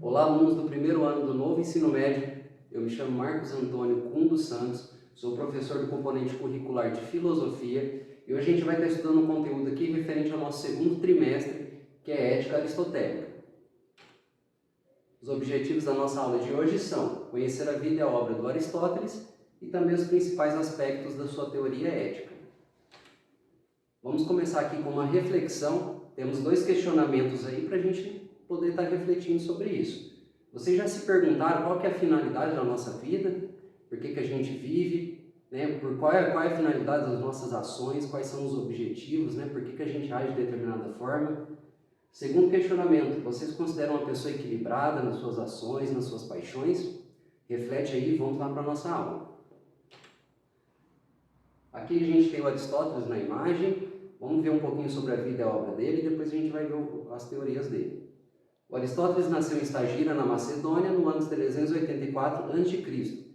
Olá, alunos do primeiro ano do novo ensino médio. Eu me chamo Marcos Antônio Kuhn dos Santos, sou professor do componente curricular de Filosofia e hoje a gente vai estar estudando um conteúdo aqui referente ao nosso segundo trimestre, que é Ética Aristotélica. Os objetivos da nossa aula de hoje são conhecer a vida e a obra do Aristóteles e também os principais aspectos da sua teoria ética. Vamos começar aqui com uma reflexão. Temos dois questionamentos aí para a gente poder estar refletindo sobre isso. Vocês já se perguntaram qual que é a finalidade da nossa vida? Por que a gente vive? Né? Qual é a finalidade das nossas ações? Quais são os objetivos? Né? Por que a gente age de determinada forma? Segundo questionamento, vocês consideram uma pessoa equilibrada nas suas ações, nas suas paixões? Reflete aí e vamos lá para a nossa aula. Aqui a gente tem o Aristóteles na imagem. Vamos ver um pouquinho sobre a vida e a obra dele e depois a gente vai ver as teorias dele. O Aristóteles nasceu em Estagira, na Macedônia, no ano 384 a.C.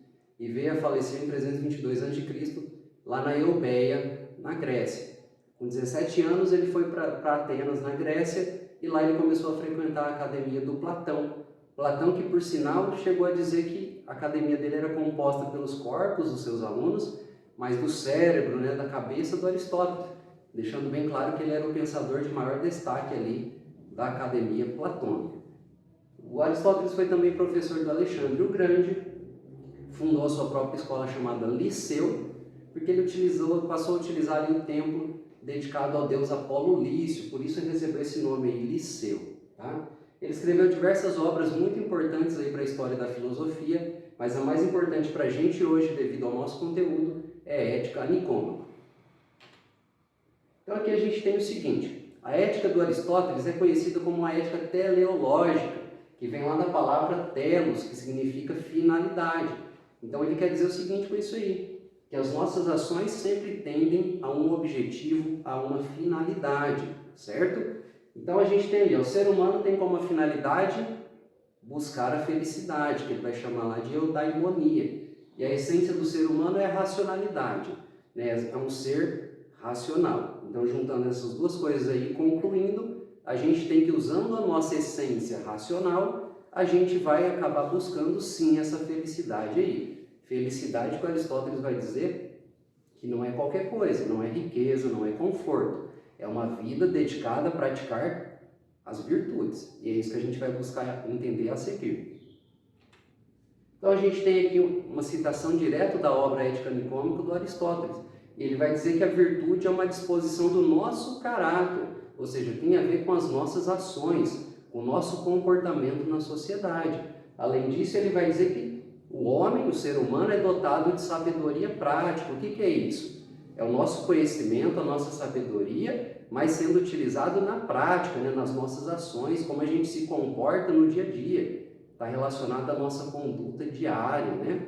e veio a falecer em 322 a.C., lá na Eubéia, na Grécia. Com 17 anos ele foi para Atenas, na Grécia, e lá ele começou a frequentar a academia do Platão. Platão que, por sinal, chegou a dizer que a academia dele era composta pelos corpos dos seus alunos, mas do cérebro, né, da cabeça do Aristóteles, deixando bem claro que ele era o pensador de maior destaque ali da academia platônica. O Aristóteles foi também professor do Alexandre o Grande, fundou a sua própria escola chamada Liceu, porque ele passou a utilizar ali o templo dedicado ao deus Apolo Lício, por isso ele recebeu esse nome aí, Liceu. Tá? Ele escreveu diversas obras muito importantes aí para a história da filosofia, mas a mais importante para a gente hoje, devido ao nosso conteúdo, é a Ética Nicômaco. Então aqui a gente tem o seguinte: a ética do Aristóteles é conhecida como uma ética teleológica, que vem lá da palavra telos, que significa finalidade. Então ele quer dizer o seguinte com isso aí, que as nossas ações sempre tendem a um objetivo, a uma finalidade, certo? Então a gente tem ali, o ser humano tem como finalidade buscar a felicidade, que ele vai chamar lá de eudaimonia. E a essência do ser humano é a racionalidade, né? É um ser racional. Então, juntando essas duas coisas aí, concluindo, a gente tem que, usando a nossa essência racional, a gente vai acabar buscando sim essa felicidade aí. Felicidade que o Aristóteles vai dizer que não é qualquer coisa, não é riqueza, não é conforto. É uma vida dedicada a praticar as virtudes. E é isso que a gente vai buscar entender a seguir. Então, a gente tem aqui uma citação direta da obra Ética Nicômaco do Aristóteles. Ele vai dizer que a virtude é uma disposição do nosso caráter, ou seja, tem a ver com as nossas ações, com o nosso comportamento na sociedade. Além disso, ele vai dizer que o homem, o ser humano, é dotado de sabedoria prática. O que é isso? É o nosso conhecimento, a nossa sabedoria, mas sendo utilizado na prática, né, nas nossas ações, como a gente se comporta no dia a dia. Está relacionado à nossa conduta diária, né?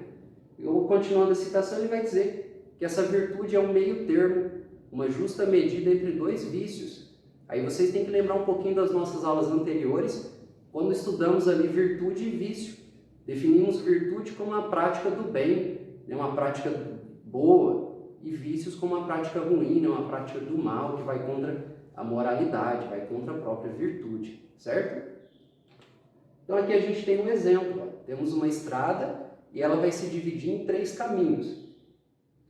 Continuando a citação, ele vai dizer que essa virtude é um meio termo, uma justa medida entre dois vícios. Aí vocês têm que lembrar um pouquinho das nossas aulas anteriores, quando estudamos ali virtude e vício. Definimos virtude como uma prática do bem, né, uma prática boa, e vícios como uma prática ruim, né, uma prática do mal, que vai contra a moralidade, vai contra a própria virtude, certo? Então aqui a gente tem um exemplo, ó. Temos uma estrada e ela vai se dividir em 3 caminhos.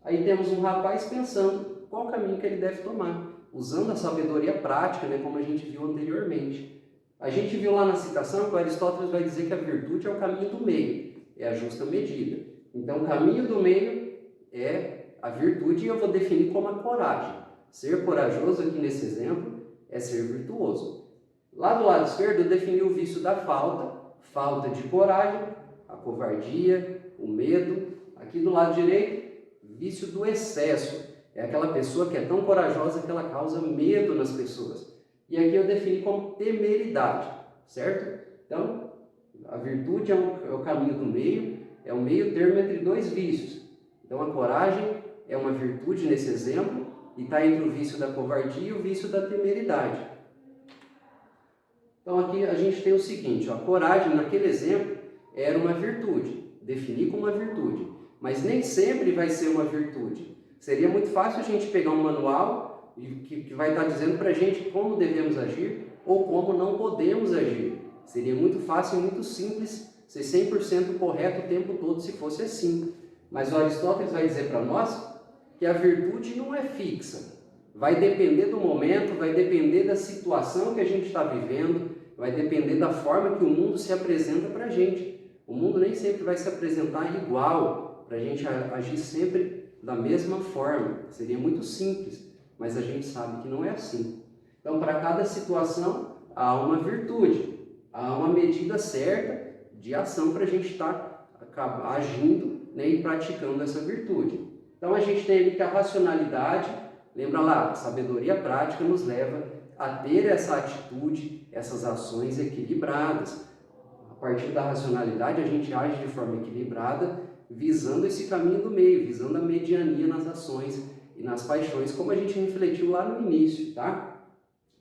Aí temos um rapaz pensando qual caminho que ele deve tomar, usando a sabedoria prática, né, como a gente viu anteriormente. A gente viu lá na citação que o Aristóteles vai dizer que a virtude é o caminho do meio, é a justa medida. Então o caminho do meio é a virtude e eu vou definir como a coragem. Ser corajoso aqui nesse exemplo é ser virtuoso. Lá do lado esquerdo eu defini o vício da falta de coragem, a covardia, o medo. Aqui do lado direito, vício do excesso, é aquela pessoa que é tão corajosa que ela causa medo nas pessoas. E aqui eu defini como temeridade, certo? Então, a virtude é o caminho do meio, é o meio termo entre 2 vícios. Então, a coragem é uma virtude nesse exemplo, e está entre o vício da covardia e o vício da temeridade. Então, aqui a gente tem o seguinte, ó, a coragem naquele exemplo era uma virtude, defini como uma virtude. Mas nem sempre vai ser uma virtude. Seria muito fácil a gente pegar um manual que vai estar dizendo para a gente como devemos agir ou como não podemos agir. Seria muito fácil e muito simples ser 100% correto o tempo todo se fosse assim. Mas o Aristóteles vai dizer para nós que a virtude não é fixa. Vai depender do momento, vai depender da situação que a gente está vivendo, vai depender da forma que o mundo se apresenta para a gente. O mundo nem sempre vai se apresentar igual, para a gente agir sempre da mesma forma. Seria muito simples, mas a gente sabe que não é assim. Então, para cada situação, há uma virtude, há uma medida certa de ação para a gente estar agindo, né, e praticando essa virtude. Então, a gente tem ali que a racionalidade, lembra lá, a sabedoria prática nos leva a ter essa atitude, essas ações equilibradas. A partir da racionalidade, a gente age de forma equilibrada, visando esse caminho do meio, visando a mediania nas ações e nas paixões, como a gente refletiu lá no início, tá?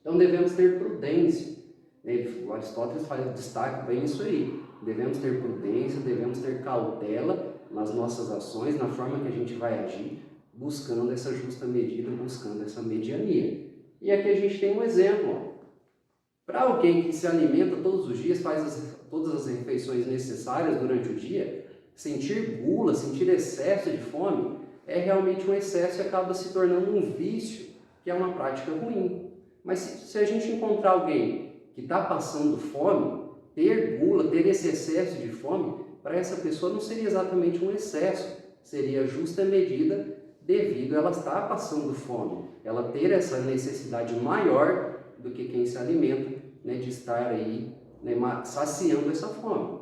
Então, devemos ter prudência. O Aristóteles destaca bem isso aí. Devemos ter prudência, devemos ter cautela nas nossas ações, na forma que a gente vai agir, buscando essa justa medida, buscando essa mediania. E aqui a gente tem um exemplo. Para alguém que se alimenta todos os dias, faz todas as refeições necessárias durante o dia, sentir gula, sentir excesso de fome, é realmente um excesso e acaba se tornando um vício, que é uma prática ruim. Mas se a gente encontrar alguém que está passando fome, ter gula, ter esse excesso de fome, para essa pessoa não seria exatamente um excesso, seria justa medida devido a ela estar passando fome, ela ter essa necessidade maior do que quem se alimenta, né, de estar aí, né, saciando essa fome.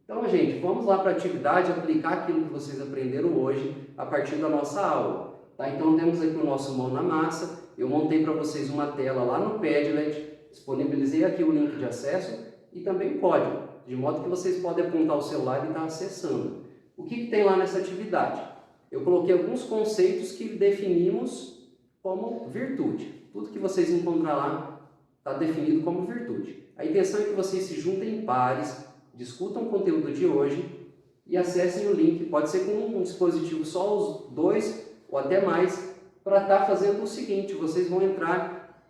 Então, gente, vamos lá para a atividade, aplicar aquilo que vocês aprenderam hoje a partir da nossa aula. Tá? Então, temos aqui o nosso Mão na Massa. Eu montei para vocês uma tela lá no Padlet, disponibilizei aqui o link de acesso e também o código, de modo que vocês podem apontar o celular e estar acessando. O que tem lá nessa atividade? Eu coloquei alguns conceitos que definimos como virtude. Tudo que vocês encontrar lá está definido como virtude. A intenção é que vocês se juntem em pares, discutam o conteúdo de hoje e acessem o link. Pode ser com um dispositivo só os dois ou até mais, para estar fazendo o seguinte: vocês vão entrar,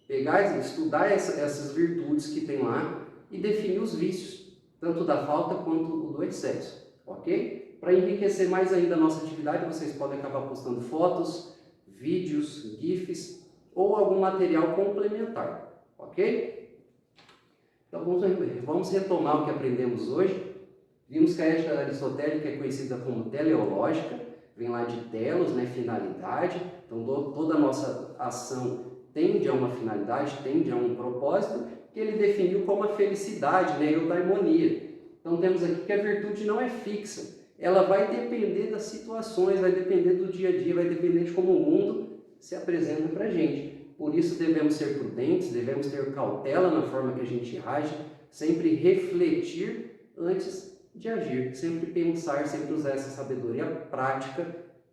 pegar, estudar essas virtudes que tem lá e definir os vícios, tanto da falta quanto do excesso, ok? Para enriquecer mais ainda a nossa atividade, vocês podem acabar postando fotos, vídeos, GIFs ou algum material complementar, ok? Então vamos retomar o que aprendemos hoje. Vimos que a ética aristotélica é conhecida como teleológica, vem lá de telos, né, finalidade. Então toda a nossa ação tende a uma finalidade, tende a um propósito, que ele definiu como a felicidade, né, eudaimonia. Então temos aqui que a virtude não é fixa, ela vai depender das situações, vai depender do dia a dia, vai depender de como o mundo se apresenta para a gente. Por isso devemos ser prudentes, devemos ter cautela na forma que a gente age, sempre refletir antes de agir, sempre pensar, sempre usar essa sabedoria prática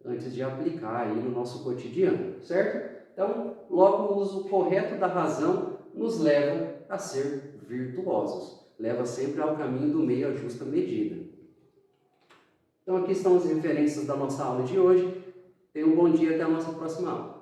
antes de aplicar aí no nosso cotidiano, certo? Então, logo o uso correto da razão nos leva a ser virtuosos, leva sempre ao caminho do meio, à justa medida. Então aqui estão as referências da nossa aula de hoje. Tenham um bom dia, até a nossa próxima aula.